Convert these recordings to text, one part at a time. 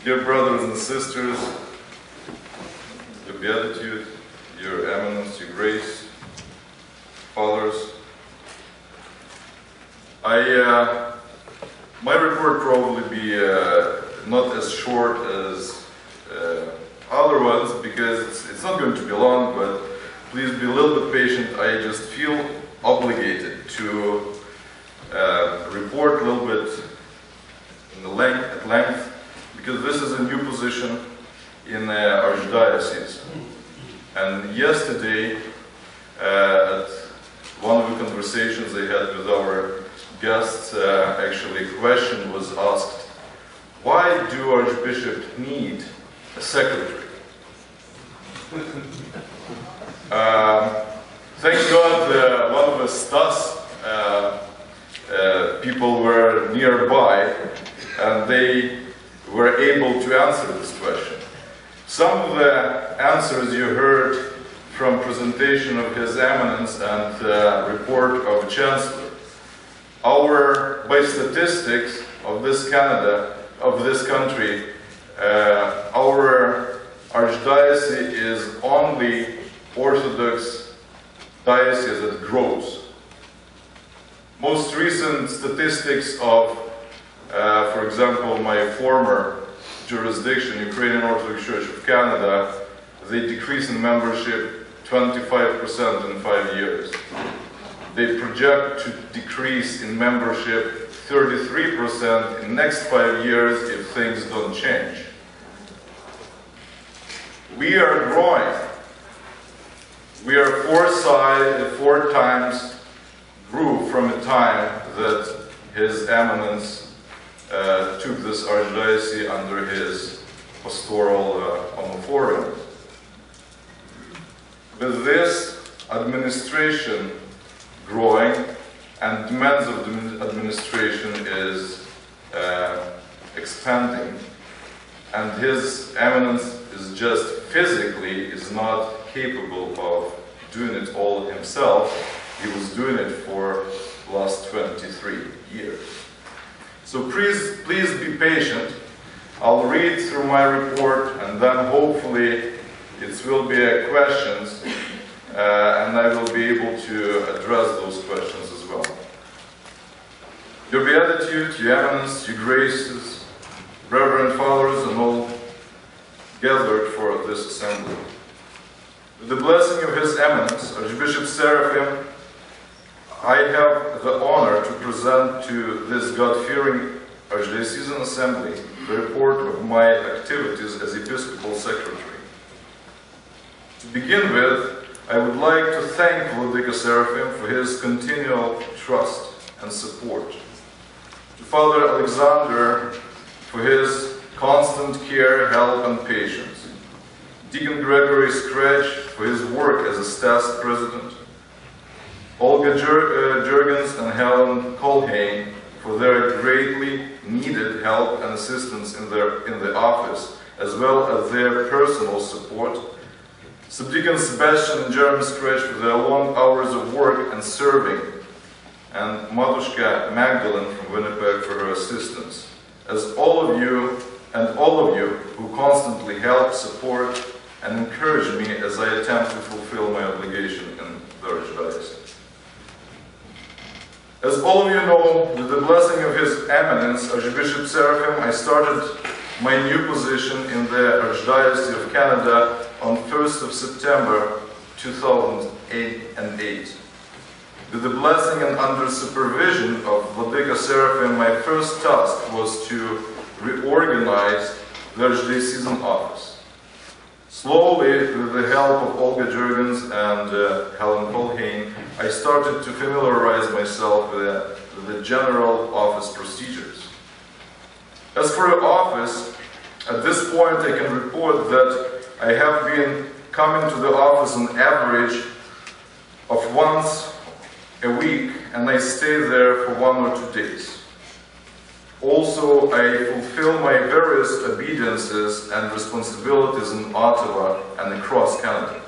Dear brothers and sisters, Your Beatitude, Your Eminence, Your Grace, Fathers, my report probably be not as short as other ones, because it's not going to be long, but please be a little bit patient. I just feel obligated to report a little bit at length, because this is a new position in Archdiocese. And yesterday, at one of the conversations I had with our guests, actually a question was asked: why do archbishops need a secretary? Thank God one of the Stas people were nearby, and they were able to answer this question. Some of the answers you heard from presentation of His Eminence and report of Chancellor. By statistics of this country, our Archdiocese is only Orthodox diocese that grows. Most recent statistics of, for example, my former jurisdiction, Ukrainian Orthodox Church of Canada, they decrease in membership 25% in 5 years. They project to decrease in membership 33% in next 5 years if things don't change. We are growing. We are four times grew from a time that His Eminence took this archdiocese under his pastoral homophorium. With this administration growing, and demands of the administration is expanding, and His Eminence is just physically is not capable of doing it all himself. He was doing it for the last 23 years. So please be patient. I'll read through my report, and then hopefully it will be questions, and I will be able to address those questions as well. Your Beatitude, Your Eminence, Your Graces, Reverend Fathers, and all gathered for this assembly. With the blessing of His Eminence, Archbishop Seraphim, I have the honor to present to this God-fearing Archdiocesan Assembly the report of my activities as Episcopal Secretary. To begin with, I would like to thank Vladika Seraphim for his continual trust and support. To Father Alexander for his constant care, help, and patience. Deacon Gregory Scratch for his work as a Stas president. Olga Jurgens and Helen Colhane for their greatly needed help and assistance in the office, as well as their personal support. Subdeacon Sebastian and Jeremy Scratch for their long hours of work and serving, and Matushka Magdalene from Winnipeg for her assistance. As all of you who constantly help, support, and encourage me as I attempt to fulfill my obligation in the Archdiocese. As all of you know, with the blessing of His Eminence, Archbishop Seraphim, I started my new position in the Archdiocese of Canada on 1st of September 2008. With the blessing and under supervision of Vladika Seraphim, my first task was to reorganize the Archdiocesan office. Slowly, with the help of Olga Jurgens and Helen Colhane, I started to familiarize myself with the general office procedures. As for the office, at this point I can report that I have been coming to the office on average of once a week, and I stay there for 1 or 2 days. Also, I fulfill my various obediences and responsibilities in Ottawa and across Canada.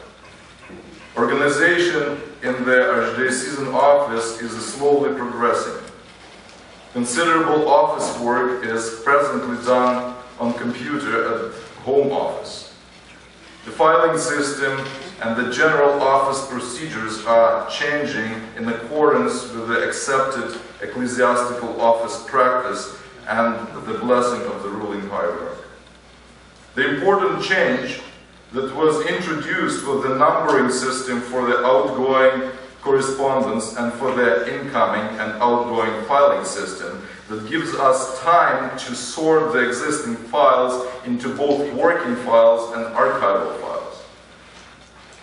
Organization in the Archdiocesan office is slowly progressing. Considerable office work is presently done on computer at home office. The filing system and the general office procedures are changing in accordance with the accepted ecclesiastical office practice and the blessing of the ruling hierarchy. The important change that was introduced was the numbering system for the outgoing correspondence and for the incoming and outgoing filing system that gives us time to sort the existing files into both working files and archival files.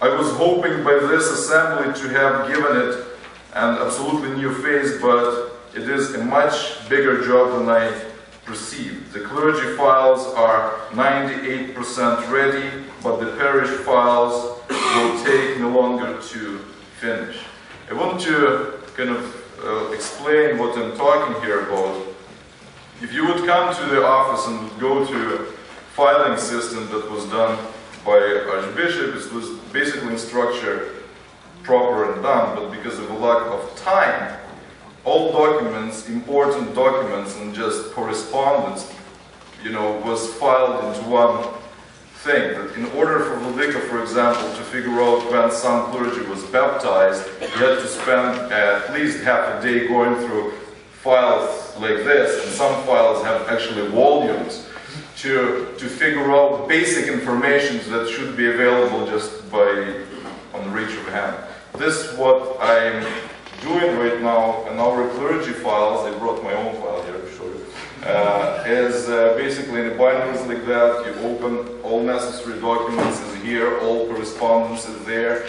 I was hoping by this assembly to have given it an absolutely new face, but it is a much bigger job than I perceived. The clergy files are 98% ready, but the parish files will take no longer to finish. I want to kind of explain what I'm talking here about. If you would come to the office and would go to a filing system that was done by Archbishop, it was basically in structure proper and done, but because of a lack of time, all documents, important documents and just correspondence, was filed into one thing. That in order for Vladika, for example, to figure out when some clergy was baptized, he had to spend at least half a day going through files like this, and some files have actually volumes, to figure out basic information that should be available just on the reach of a hand. This is what I'm doing right now, and our clergy files, I brought my own file here to show you, is basically in the binders like that. You open, all necessary documents is here, all correspondence is there,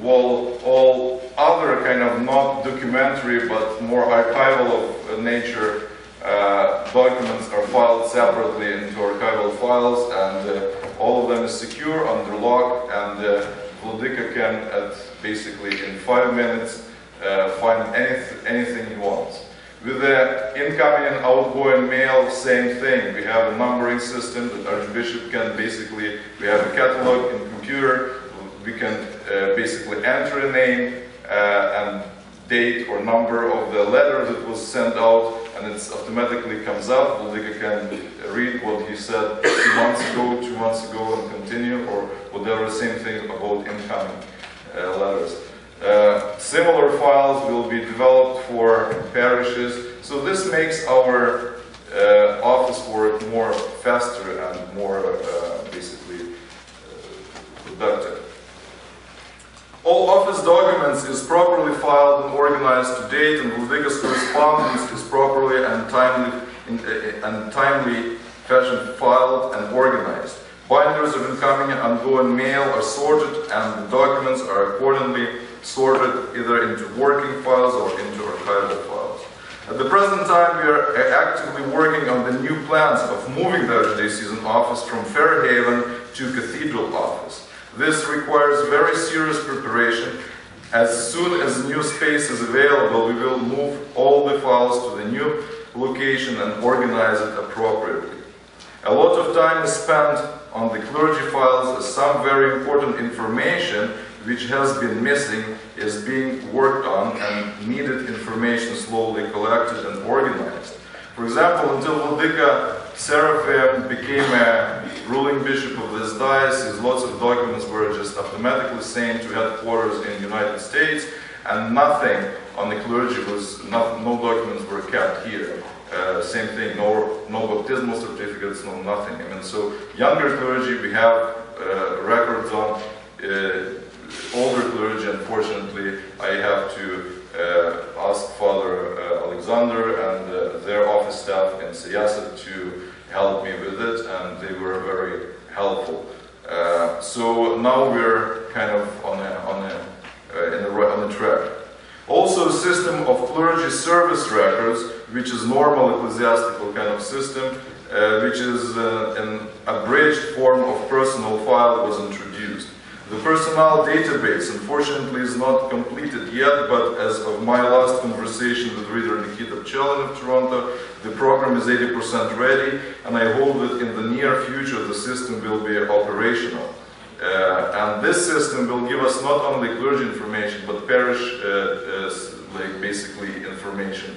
all other kind of not documentary but more archival of nature documents are filed separately into archival files, and all of them is secure under lock, and Vladika can, basically in 5 minutes, find anything he wants. With the incoming and outgoing mail, same thing. We have a numbering system that Archbishop can basically, we have a catalog in computer, we can basically enter a name and date or number of the letter that was sent out, and it automatically comes up. Vladika can read what he said 2 months ago and continue, or whatever, same thing about incoming letters. Similar files will be developed for parishes, so this makes our office work more faster and more basically productive. All office documents is properly filed and organized to date, and Vladika's correspondence is properly and timely fashion filed and organized. Binders of incoming and outgoing mail are sorted, and the documents are accordingly sorted either into working files or into archival files. At the present time, we are actively working on the new plans of moving the Archdiocesan office from Fairhaven to Cathedral office. This requires very serious preparation. As soon as new space is available, we will move all the files to the new location and organize it appropriately. A lot of time is spent on the clergy files, as some very important information which has been missing is being worked on, and needed information slowly collected and organized. For example, until Vladika Seraphim became a ruling bishop of this diocese, lots of documents were just automatically sent to headquarters in the United States, and nothing on the clergy was, no documents were kept here. Same thing, no baptismal certificates, no nothing. I mean, so younger clergy we have records on. Older clergy, unfortunately, I have to ask Father Alexander and their office staff in Siyasat to help me with it, and they were very helpful. So now we're kind of on a track. Also, a system of clergy service records, which is normal ecclesiastical kind of system, which is an abridged form of personal file, was introduced. The personnel database, unfortunately, is not completed yet, but as of my last conversation with Reader Nikita Pchelin of Toronto, the program is 80% ready, and I hope that in the near future the system will be operational. And this system will give us not only clergy information, but parish, like basically information.